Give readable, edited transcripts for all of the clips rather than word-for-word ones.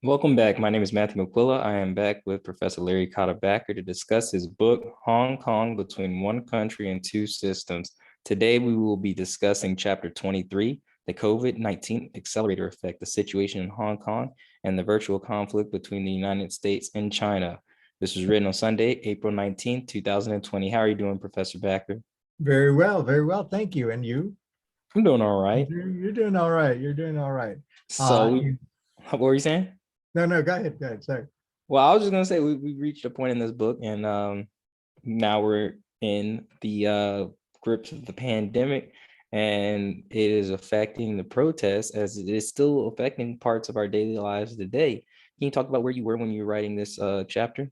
Welcome back. My name is Matthew McQuilla. I am back with Professor Larry Catá to discuss his book, Hong Kong Between One Country and Two Systems. Today, we will be discussing Chapter 23, the COVID-19 Accelerator Effect, the situation in Hong Kong, and the virtual conflict between the United States and China. This was written on Sunday, April 19th, 2020. How are you doing, Professor Backer? Very well, very well. Thank you. And you? I'm doing all right. You're doing all right. You're doing all right. What were you saying? No, go ahead. Go ahead. Sorry. Well, I was just gonna say we reached a point in this book, and now we're in the grips of the pandemic, and it is affecting the protests as it is still affecting parts of our daily lives today. Can you talk about where you were when you were writing this chapter?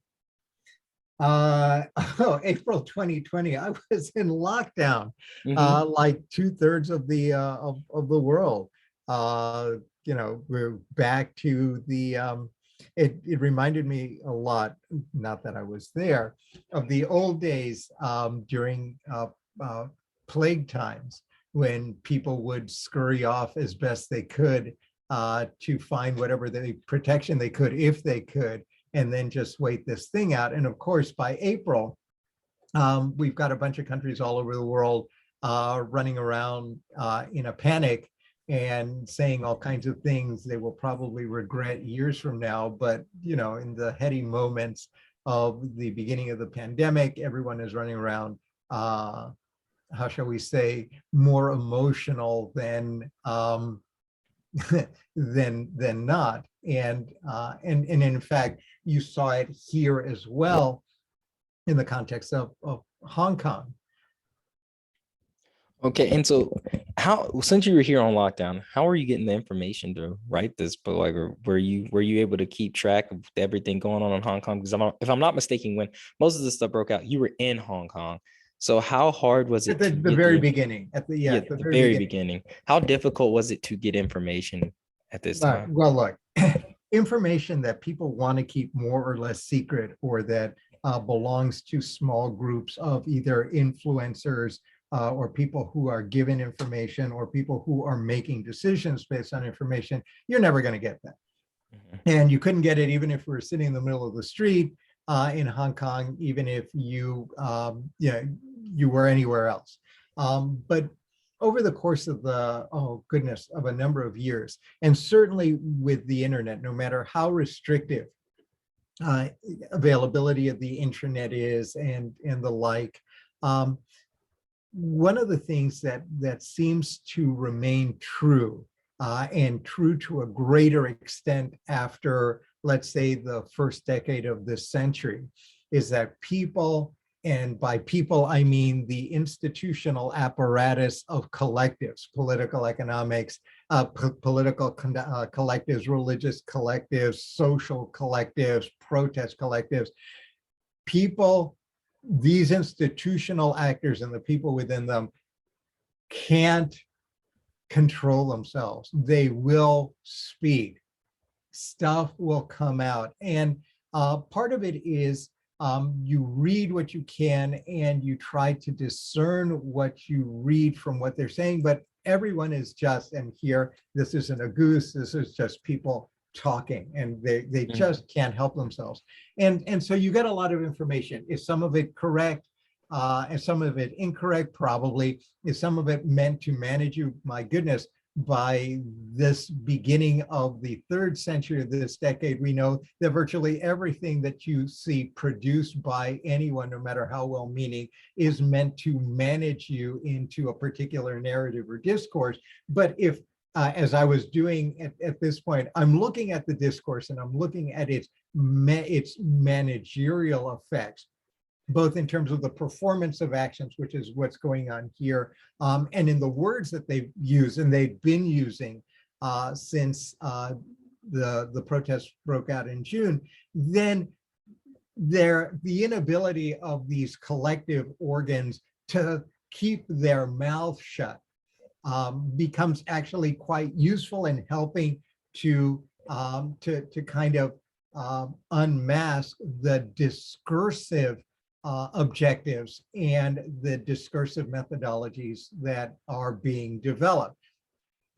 April 2020, I was in lockdown, Mhm. like 2/3 of the world. We're back to the it reminded me a lot, not that I was there, of the old days during plague times when people would scurry off as best they could to find whatever protection they could, if they could, and then just wait this thing out. And of course, by April, we've got a bunch of countries all over the world running around in a panic and saying all kinds of things they will probably regret years from now. But, in the heady moments of the beginning of the pandemic, everyone is running around, how shall we say, more emotional than than not. And in fact, you saw it here as well in the context of Hong Kong. Okay, and so since you were here on lockdown, how are you getting the information to write this book? Like, or were you able to keep track of everything going on in Hong Kong? Because if I'm not mistaken, when most of this stuff broke out, you were in Hong Kong. So how hard was At it to the get very beginning, at the at the very very beginning. beginning? How difficult was it to get information at this time? Well, look, information that people want to keep more or less secret, or that belongs to small groups of either influencers or people who are given information, or people who are making decisions based on information, you're never going to get that. Mhm. And you couldn't get it even if we were sitting in the middle of the street in Hong Kong, even if you were anywhere else. But over the course of of a number of years, and certainly with the internet, no matter how restrictive uh, availability of the internet is and the like, um, one of the things that seems to remain true, and true to a greater extent after, let's say, the first decade of this century, is that people, and by people I mean the institutional apparatus of collectives, political economics, political collectives, religious collectives, social collectives, protest collectives, people, these institutional actors and the people within them can't control themselves. They will speak. Stuff will come out. And part of it is you read what you can and you try to discern what you read from what they're saying, but everyone is just, and here, this isn't a goose, this is just people talking, and they just can't help themselves. And so you get a lot of information. Is some of it correct? And some of it incorrect? Probably. Is some of it meant to manage you? My goodness, by this beginning of the third century of this decade, we know that virtually everything that you see produced by anyone, no matter how well-meaning, is meant to manage you into a particular narrative or discourse. But if, as I was doing at this point, I'm looking at the discourse and I'm looking at its managerial effects, both in terms of the performance of actions, which is what's going on here, and in the words that they've used and they've been using since the protests broke out in June, then the inability of these collective organs to keep their mouth shut becomes actually quite useful in helping to kind of unmask the discursive objectives and the discursive methodologies that are being developed.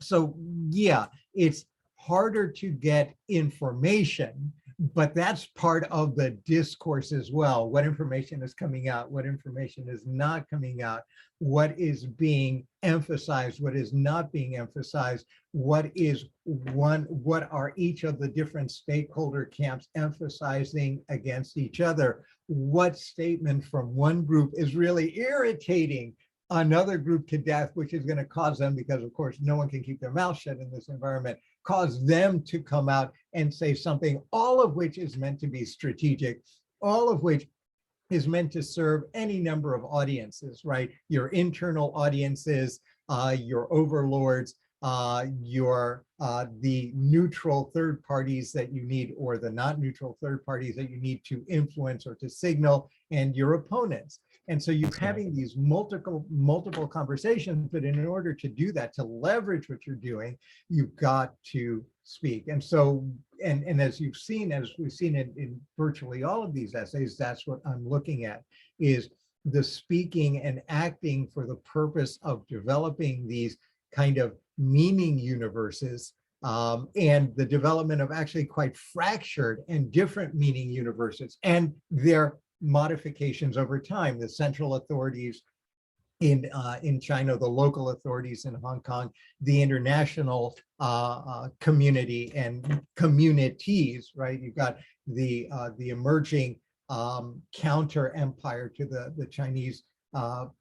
So yeah, it's harder to get information, but that's part of the discourse as well. What information is coming out, what information is not coming out, what is being emphasized, what is not being emphasized, what are each of the different stakeholder camps emphasizing against each other, what statement from one group is really irritating another group to death, which is going to cause them, because of course no one can keep their mouth shut in this environment, cause them to come out and say something, all of which is meant to be strategic, all of which is meant to serve any number of audiences, right? Your internal audiences, your overlords, the neutral third parties that you need, or the not neutral third parties that you need to influence or to signal, and your opponents. And so you're having these multiple conversations, but in order to do that, to leverage what you're doing, you've got to speak. And so, and as we've seen in virtually all of these essays, that's what I'm looking at, is the speaking and acting for the purpose of developing these kind of meaning universes, and the development of actually quite fractured and different meaning universes and their modifications over time. The central authorities in China, the local authorities in Hong Kong, the international community and communities, right? You've got the emerging counter empire to the Chinese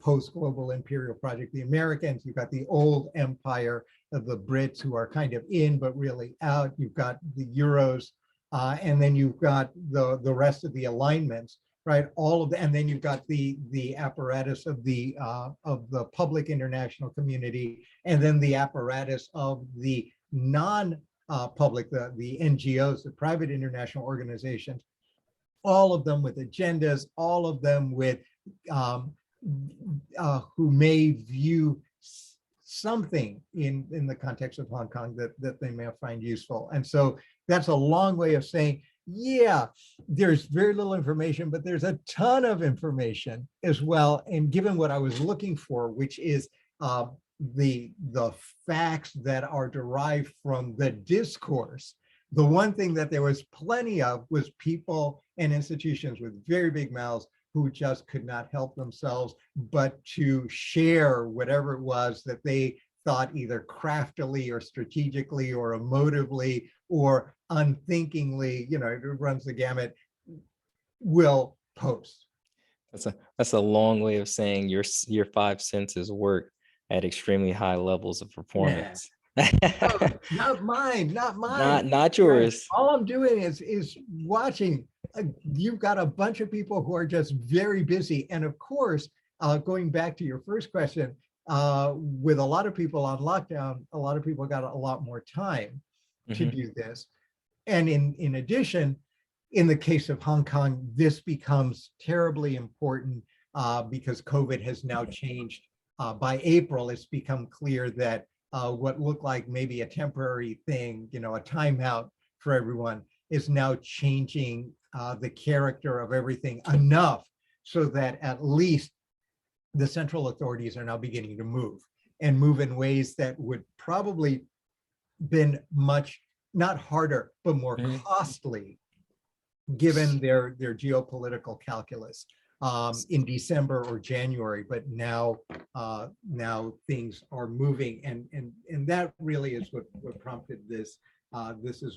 post-global imperial project, the Americans. You've got the old empire of the Brits, who are kind of in but really out. You've got the Euros, and then you've got the rest of the alignments, right? All of the, and then you've got the apparatus of the public international community, and then the apparatus of the non-public, the NGOs, the private international organizations, all of them with agendas, all of them with who may view something in the context of Hong Kong that they may find useful. And so that's a long way of saying, yeah, there's very little information, but there's a ton of information as well. And given what I was looking for, which is the facts that are derived from the discourse, the one thing that there was plenty of was people and institutions with very big mouths who just could not help themselves but to share whatever it was that they thought, either craftily or strategically or emotively or unthinkingly, you know, it runs the gamut, will post. That's a long way of saying your five senses work at extremely high levels of performance. Oh, not mine, not mine. Not yours. All I'm doing is watching. You've got a bunch of people who are just very busy. And of course, going back to your first question, with a lot of people on lockdown, a lot of people got a lot more time to do this. And in addition, in the case of Hong Kong, this becomes terribly important because COVID has now changed. By April, it's become clear that what looked like maybe a temporary thing, you know, a timeout for everyone, is now changing the character of everything enough so that at least the central authorities are now beginning to move in ways that would probably been much, not harder, but more costly given their geopolitical calculus in December or January. But now things are moving, and that really is what prompted this.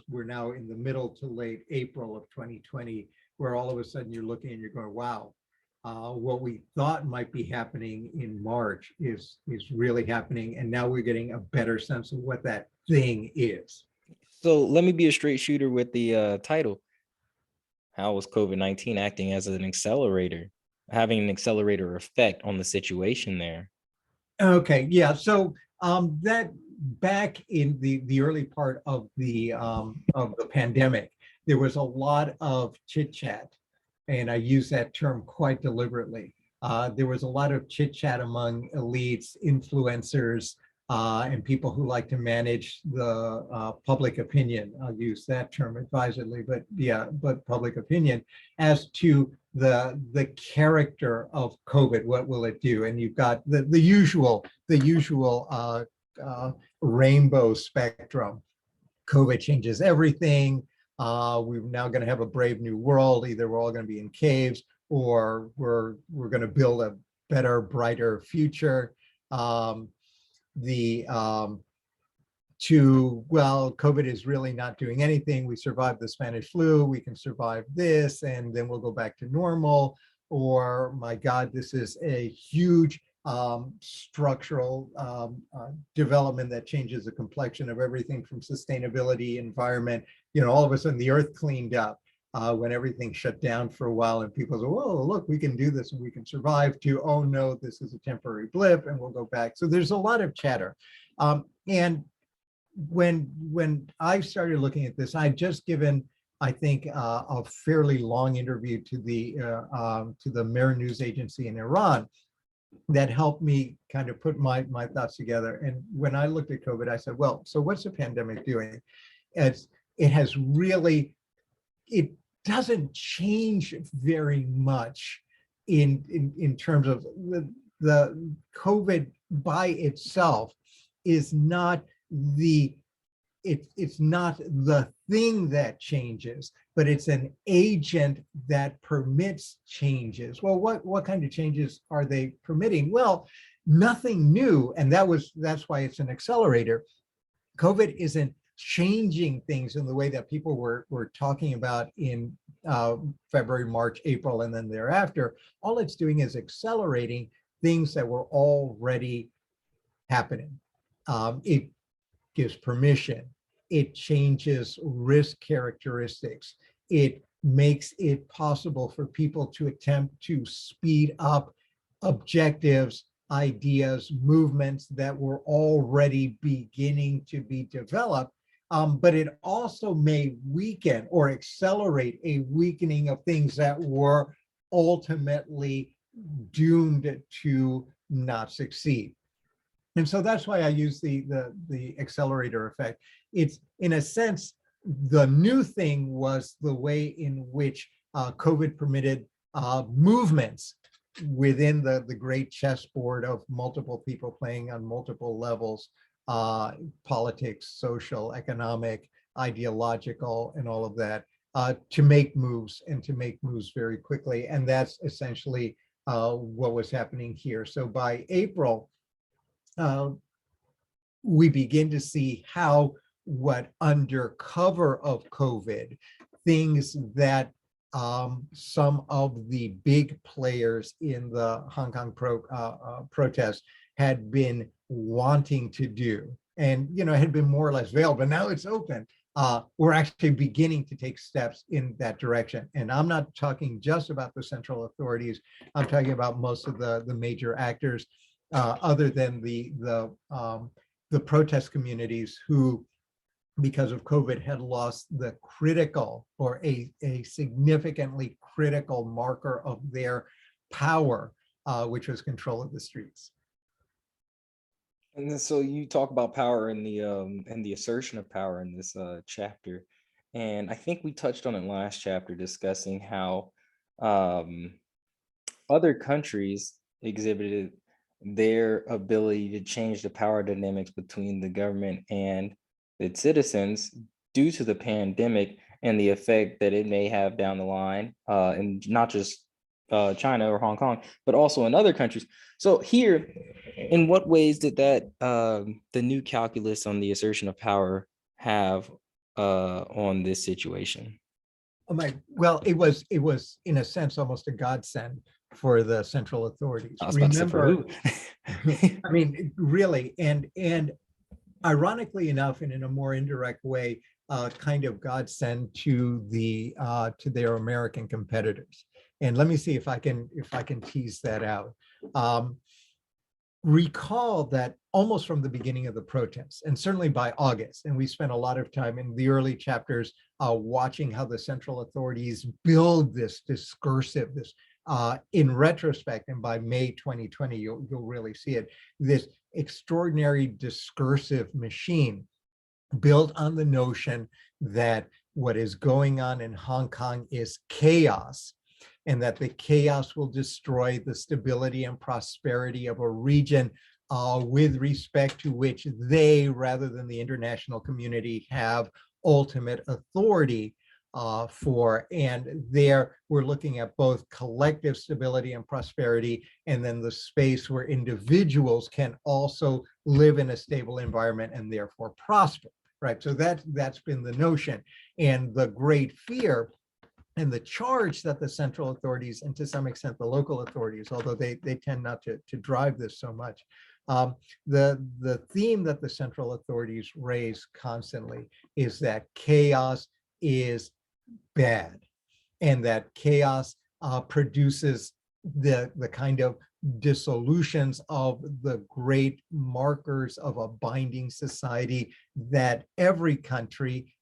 We're now in the middle to late April of 2020, where all of a sudden you're looking and you're going, wow, what we thought might be happening in March is really happening. And now we're getting a better sense of what that thing is. So let me be a straight shooter with the title. How was COVID-19 acting as an accelerator, having an accelerator effect on the situation there? Okay, yeah. So that back in the early part of the pandemic, there was a lot of chit chat, and I use that term quite deliberately. There was a lot of chit chat among elites, influencers, and people who like to manage the public opinion. I'll use that term advisedly, but yeah, but public opinion as to the character of COVID. What will it do? And you've got the usual rainbow spectrum COVID changes everything. We're now going to have a brave new world. Either we're all going to be in caves, or we're going to build a better, brighter future. Well, COVID is really not doing anything. We survived the Spanish flu. We can survive this, and then we'll go back to normal. Or, my God, this is a huge structural development that changes the complexion of everything from sustainability, environment. All of a sudden the earth cleaned up when everything shut down for a while, and people say, "Whoa, look, we can do this and we can survive," to, "Oh no, this is a temporary blip and we'll go back." So there's a lot of chatter. And when I started looking at this, I'd just given, I think, a fairly long interview to the Mehr news agency in Iran that helped me kind of put my thoughts together. And when I looked at COVID, I said, well, so what's the pandemic doing? It doesn't change very much in terms of the COVID by itself is not it's not the thing that changes, but it's an agent that permits changes. Well, what kind of changes are they permitting? Well, nothing new, and that's why it's an accelerator. COVID isn't changing things in the way that people were talking about in February, March, April, and then thereafter. All it's doing is accelerating things that were already happening. It gives permission. It changes risk characteristics. It makes it possible for people to attempt to speed up objectives, ideas, movements that were already beginning to be developed. But it also may weaken or accelerate a weakening of things that were ultimately doomed to not succeed. And so that's why I use the accelerator effect. It's, in a sense, the new thing was the way in which COVID permitted movements within the great chessboard of multiple people playing on multiple levels, politics, social, economic, ideological, and all of that, to make moves, and to make moves very quickly. And that's essentially what was happening here. So by April, we begin to see how, what under cover of COVID, things that some of the big players in the Hong Kong protest had been wanting to do, and had been more or less veiled, but now it's open. We're actually beginning to take steps in that direction. And I'm not talking just about the central authorities. I'm talking about most of the major actors, other than the protest communities who, because of COVID, had lost the critical, or a significantly critical marker of their power, which was control of the streets. And then, so you talk about power and the assertion of power in this chapter, and I think we touched on it last chapter, discussing how other countries exhibited their ability to change the power dynamics between the government and its citizens due to the pandemic and the effect that it may have down the line, and not just China or Hong Kong, but also in other countries. So here, in what ways did that the new calculus on the assertion of power have on this situation? Oh my, well, it was in a sense almost a godsend for the central authorities. I was about to say, for who? I mean, really, and ironically enough, and in a more indirect way, kind of godsend to their American competitors. And let me see if I can tease that out. Recall that almost from the beginning of the protests, and certainly by August, and we spent a lot of time in the early chapters watching how the central authorities build this discursive, in retrospect, and by May 2020, you'll really see it, this extraordinary discursive machine built on the notion that what is going on in Hong Kong is chaos, and that the chaos will destroy the stability and prosperity of a region with respect to which they, rather than the international community, have ultimate authority for. And there we're looking at both collective stability and prosperity, and then the space where individuals can also live in a stable environment and therefore prosper, right? So that's been the notion. And the great fear and the charge that the central authorities, and to some extent the local authorities, although they tend not to drive this so much, the theme that the central authorities raise constantly is that chaos is bad, and that chaos produces the kind of dissolutions of the great markers of a binding society that every country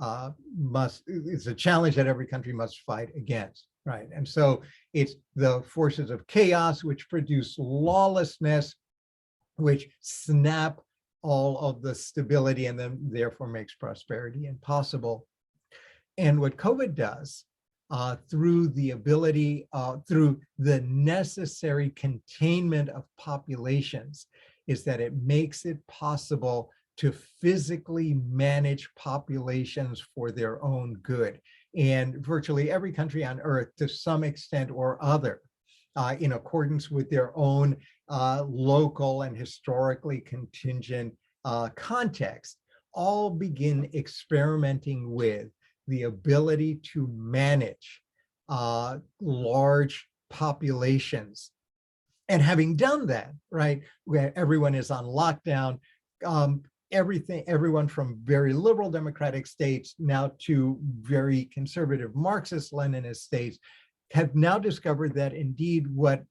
it's a challenge that every country must fight against, right? And so it's the forces of chaos which produce lawlessness, which snap all of the stability and then therefore makes prosperity impossible. And what COVID does through the ability, through the necessary containment of populations, is that it makes it possible to physically manage populations for their own good. And virtually every country on earth, to some extent or other, in accordance with their own local and historically contingent context, all begin experimenting with the ability to manage large populations. And having done that, right, where everyone is on lockdown, everyone from very liberal democratic states now to very conservative Marxist Leninist states have now discovered that indeed what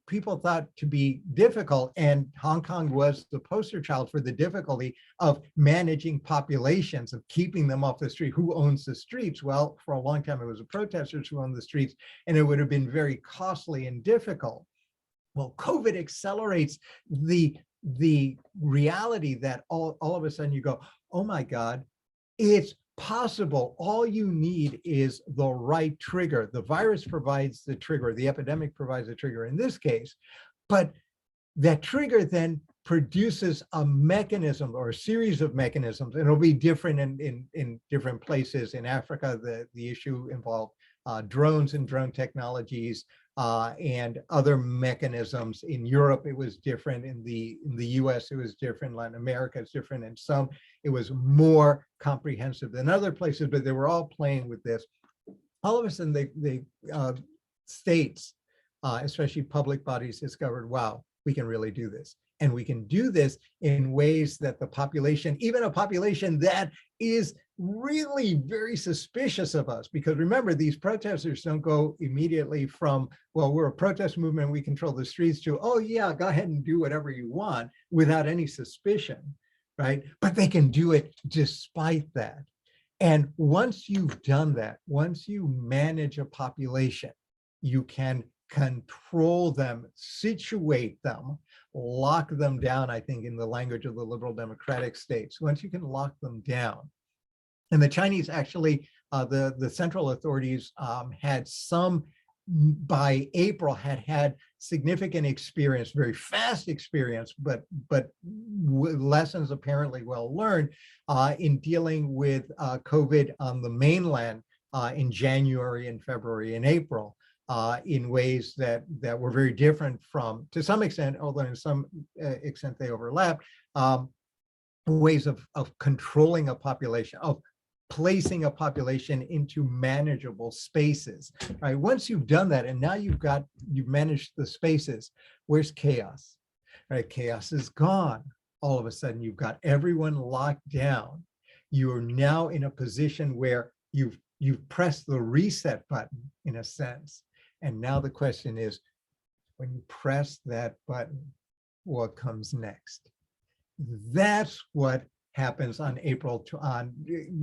people thought to be difficult, and Hong Kong was the poster child for the difficulty of managing populations, of keeping them off the street. Who owns the streets? Well, for a long time, it was the protesters who owned the streets, and it would have been very costly and difficult. Well, COVID accelerates the reality that all of a sudden you go, oh my God, it's possible. All you need is the right trigger. The virus provides the trigger, the epidemic provides the trigger in this case, but that trigger then produces a mechanism or a series of mechanisms, and it'll be different in different places. In Africa, the issue involved drones and drone technologies and other mechanisms. In Europe, it was different. In the US, it was different. Latin America, it's different. And some, it was more comprehensive than other places, but they were all playing with this. All of a sudden, the states, especially public bodies, discovered, wow, we can really do this. And we can do this in ways that the population, even a population that is really very suspicious of us, because remember, these protesters don't go immediately from, well, we're a protest movement, we control the streets, to, oh yeah, go ahead and do whatever you want without any suspicion, right? But they can do it despite that. And once you've done that, once you manage a population, you can control them, situate them, lock them down, I think, in the language of the liberal democratic states. Once you can lock them down, and the Chinese actually, the central authorities had some, by April, had significant experience, very fast experience, but lessons apparently well learned in dealing with COVID on the mainland in January and February and April. In ways that were very different from, to some extent, although in some extent they overlap, ways of controlling a population, of placing a population into manageable spaces. Right? Once you've done that, and now you've managed the spaces, where's chaos? Right? Chaos is gone. All of a sudden, you've got everyone locked down. You are now in a position where you've pressed the reset button, in a sense. And now the question is, when you press that button, what comes next? That's what happens on April,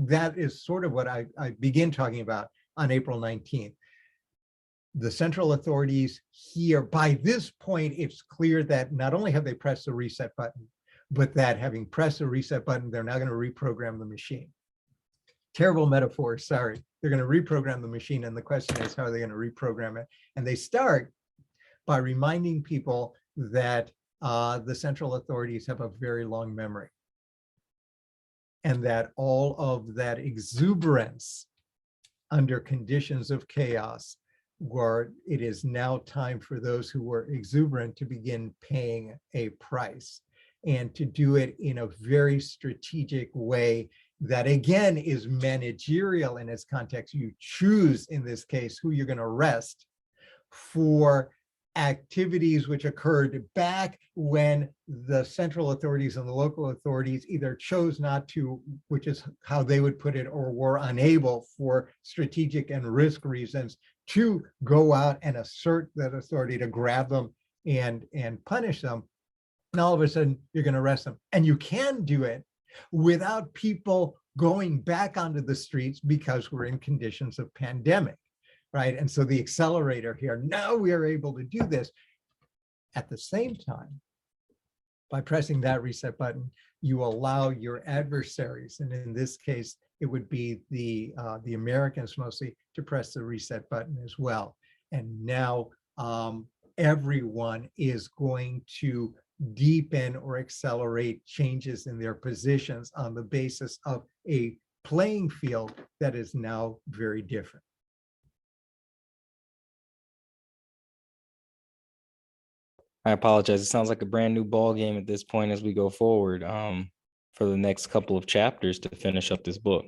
that is sort of what I begin talking about on April 19th. The central authorities here, by this point, it's clear that not only have they pressed the reset button, but that having pressed the reset button, they're now going to reprogram the machine. Terrible metaphor, sorry. They're going to reprogram the machine, and the question is, how are they going to reprogram it? And they start by reminding people that the central authorities have a very long memory, and that all of that exuberance under conditions of chaos, where it is now time for those who were exuberant to begin paying a price, and to do it in a very strategic way that again is managerial in its context. You choose in this case who you're going to arrest for activities which occurred back when the central authorities and the local authorities either chose not to, which is how they would put it, or were unable for strategic and risk reasons to go out and assert that authority to grab them and punish them. And all of a sudden you're going to arrest them. And you can do it without people going back onto the streets because we're in conditions of pandemic. Right. And so the accelerator here, now we are able to do this. At the same time, by pressing that reset button, you allow your adversaries, and in this case, it would be the Americans mostly, to press the reset button as well. And now everyone is going to deepen or accelerate changes in their positions on the basis of a playing field that is now very different. I apologize. It sounds like a brand new ball game at this point as we go forward for the next couple of chapters to finish up this book.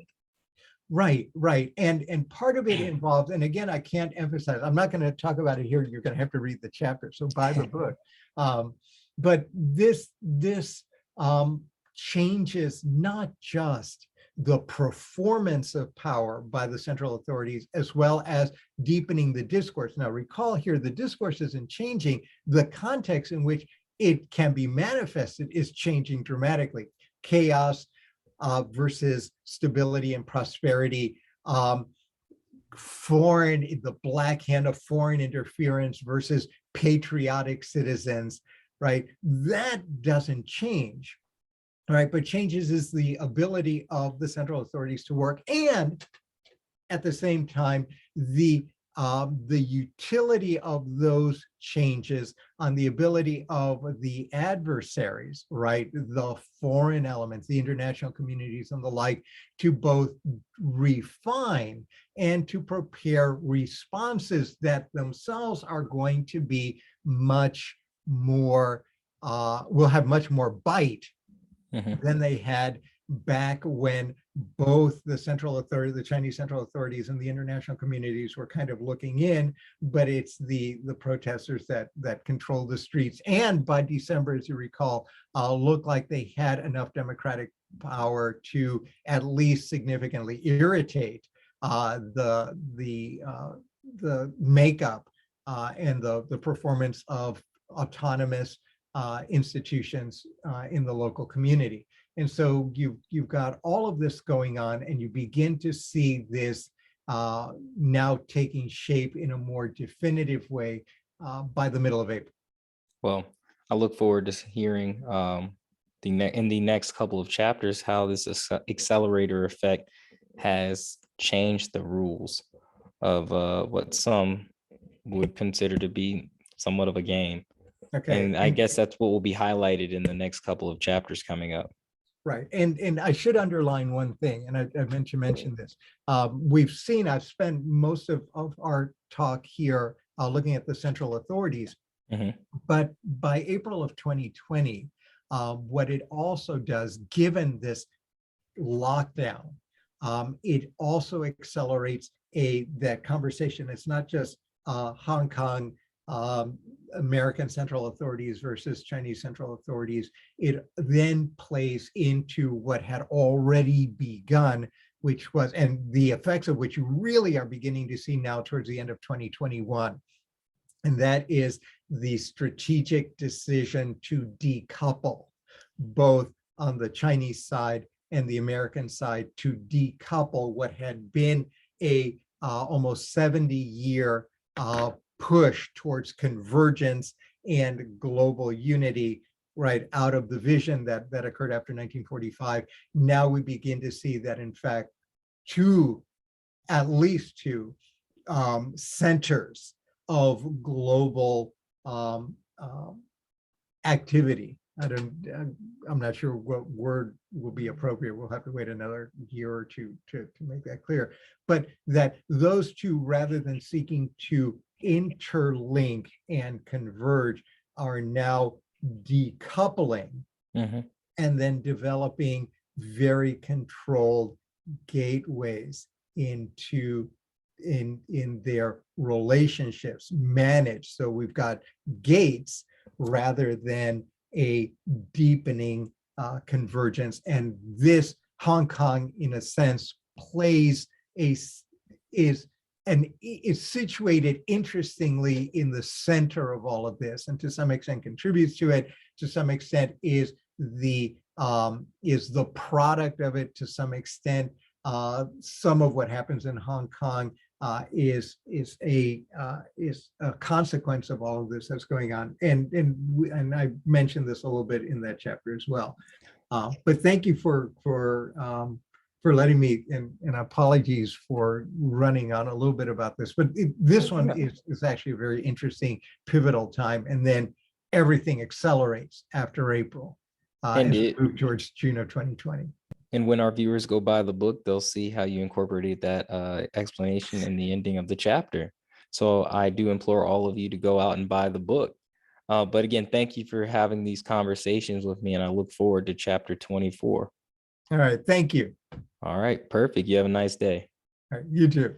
Right. And part of it involves, and again, I can't emphasize, I'm not going to talk about it here. You're going to have to read the chapter. So buy the book. But this changes not just the performance of power by the central authorities, as well as deepening the discourse. Now, recall here, the discourse isn't changing. The context in which it can be manifested is changing dramatically. Chaos versus stability and prosperity, the black hand of foreign interference versus patriotic citizens, right? That doesn't change. Right, but changes is the ability of the central authorities to work, and at the same time, the utility of those changes on the ability of the adversaries, right, the foreign elements, the international communities and the like, to both refine and to prepare responses that themselves are going to be much more, will have much more bite than they had back when both the central authority, the Chinese central authorities, and the international communities were kind of looking in, but it's the protesters that control the streets. And by December, as you recall, looked like they had enough democratic power to at least significantly irritate the makeup and the performance of autonomous institutions in the local community. And so you've got all of this going on, and you begin to see this now taking shape in a more definitive way by the middle of April. Well, I look forward to hearing in the next couple of chapters how this accelerator effect has changed the rules of what some would consider to be somewhat of a game. Okay. And I guess that's what will be highlighted in the next couple of chapters coming up. Right. And I should underline one thing, and I meant to mention this. I've spent most of our talk here looking at the central authorities, but by April of 2020, what it also does, given this lockdown, it also accelerates that conversation. It's not just Hong Kong, American central authorities versus Chinese central authorities. It then plays into what had already begun, which was, and the effects of which you really are beginning to see now towards the end of 2021. And that is the strategic decision to decouple, both on the Chinese side and the American side, to decouple what had been a almost 70-year push towards convergence and global unity, right, out of the vision that occurred after 1945. Now we begin to see that, in fact, at least two centers of global activity. I'm not sure what word will be appropriate. We'll have to wait another year or two to make that clear. But that those two, rather than seeking to interlink and converge, are now decoupling and then developing very controlled gateways into in their relationships managed. So we've got gates rather than a deepening convergence. And this Hong Kong, in a sense, plays is situated interestingly in the center of all of this, and to some extent contributes to it. To some extent, is the product of it. To some extent, some of what happens in Hong Kong is a consequence of all of this that's going on, and I mentioned this a little bit in that chapter as well. But thank you for letting me, and apologies for running on a little bit about this. But this one is actually a very interesting, pivotal time, and then everything accelerates after April as we move towards June of 2020. And when our viewers go by the book, they'll see how you incorporated that explanation in the ending of the chapter. So I do implore all of you to go out and buy the book. But again, thank you for having these conversations with me, and I look forward to chapter 24. All right, thank you. All right, perfect. You have a nice day. All right, you too.